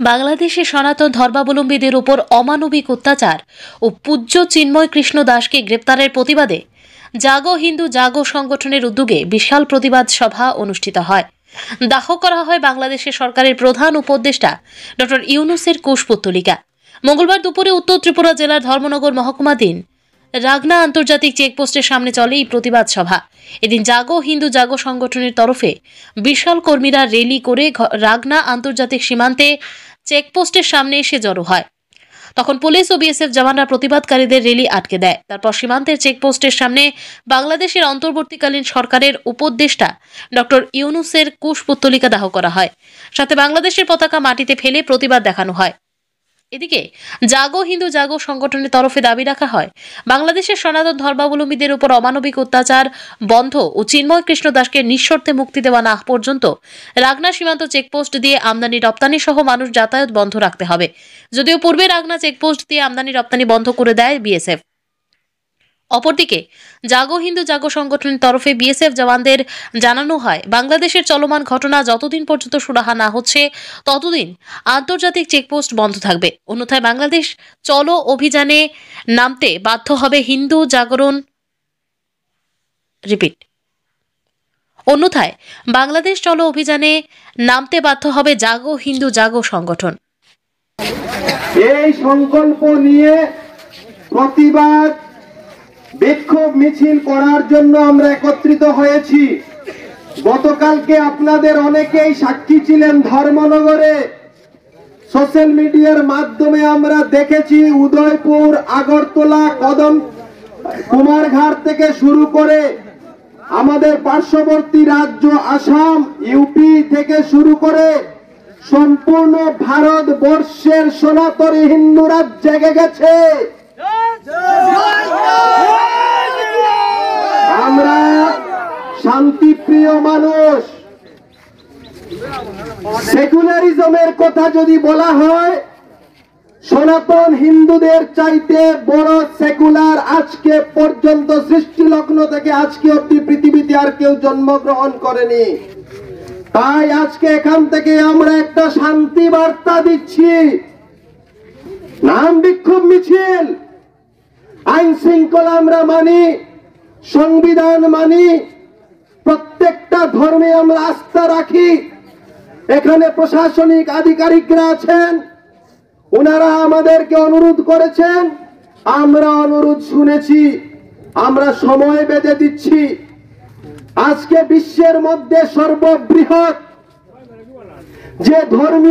বাংলাদেশে সনাতন ধর্মাবলম্বীদের উপর অমানবিক অত্যাচার ও পূজ্য চিন্ময় কৃষ্ণ দাসকে গ্রেপ্তারের প্রতিবাদে জাগো হিন্দু জাগো সংগঠনের উদ্যোগে বিশাল প্রতিবাদ সভা অনুষ্ঠিত হয়। দাহ করা হয় বাংলাদেশের সরকারের প্রধান উপদেষ্টা ডক্টর ইউনূসের কুশপুত্তলিকা। মঙ্গলবার দুপুরে উত্তর ত্রিপুরা জেলার ধর্মনগর মহকুমাধীন রাগনা আন্তর্জাতিক চেকপোস্টের সামনে চলে এই প্রতিবাদ সভা। এদিন জাগো হিন্দু জাগো সংগঠনের তরফে বিশাল কর্মীরা র্যালি করে রাগনা আন্তর্জাতিক সীমান্তে চেকপোস্টের সামনে এসে জড়ো হয়। তখন পুলিশ ও বিএসএফ জওয়ানরা প্রতিবাদকারীদের র্যালি আটকে দেয়। তারপর সীমান্তের চেকপোস্টের সামনে বাংলাদেশের অন্তর্বর্তীকালীন সরকারের উপদেষ্টা ডক্টর ইউনূসের কুশপুত্তলিকা দাহ করা হয়। সাথে বাংলাদেশের পতাকা মাটিতে ফেলে প্রতিবাদ দেখানো হয়। এদিকে জাগো হিন্দু জাগো সংগঠনের তরফে দাবি রাখা হয়, বাংলাদেশের সনাতন ধর্মাবলম্বীদের উপর অমানবিক অত্যাচার বন্ধ ও চিন্ময় কৃষ্ণ দাসকে নিঃশর্তে মুক্তি দেওয়া না পর্যন্ত রাগনা সীমান্ত চেকপোস্ট দিয়ে আমদানি রপ্তানি সহ মানুষ যাতায়াত বন্ধ রাখতে হবে। যদিও পূর্বে রাগনা চেকপোস্ট দিয়ে আমদানি রপ্তানি বন্ধ করে দেয় বিএসএফ। অপরদিকে জাগো হিন্দু জাগো সংগঠনের তরফে বিএসএফ জওয়ানদের জানানো হয়, বাংলাদেশের চলমান ঘটনা যতদিন পর্যন্ত সুরাহা না হচ্ছে ততদিন আন্তর্জাতিক চেকপোস্ট বন্ধ থাকবে। অন্যথায় বাংলাদেশ চলো অভিযানে নামতে বাধ্য হবে হিন্দু জাগরণ অন্যথায় বাংলাদেশ চলো অভিযানে নামতে বাধ্য হবে জাগো হিন্দু জাগো সংগঠন। এই সংকল্প নিয়ে প্রতিবাদ বিক্ষোভ মিছিল করার জন্য আমরা একত্রিত হয়েছি। গতকালকে আপনাদের অনেকেই সাক্ষী ছিলেন, ধর্মনগরে সোশ্যাল মিডিয়ার মাধ্যমে আমরা দেখেছি উদয়পুর, আগরতলা, কদম, কুমারঘাট থেকে শুরু করে আমাদের পার্শ্ববর্তী রাজ্য আসাম, ইউপি থেকে শুরু করে সম্পূর্ণ ভারতবর্ষের সনাতনী হিন্দুরা জেগে গেছে। আমরা শান্তিপ্রিয় মানুষ। সেকুলারিজমের কথা যদি বলা হয়, সনাতন হিন্দুদের চাইতে বড় সেকুলার আজকে পর্যন্ত সৃষ্টি লগ্ন থেকে আজকে অব্দি পৃথিবীতে আর কেউ জন্মগ্রহণ করেনি। তাই আজকে এখান থেকে আমরা একটা শান্তি বার্তা দিচ্ছি। নাম বিক্ষোভ মিছিল, আইন শৃঙ্খলা আমরা মানি, সংবিধান মানি, প্রত্যেকটা ধর্মে আমরা আস্থা রাখি। এখানে প্রশাসনিক আধিকারিকরা আছেন, ওনারা আমাদেরকে অনুরোধ করেছেন, আমরা অনুরোধ শুনেছি, আমরা সময় বেঁধে দিচ্ছি। আজকে বিশ্বের মধ্যে সর্ববৃহৎ যে ধর্মীয়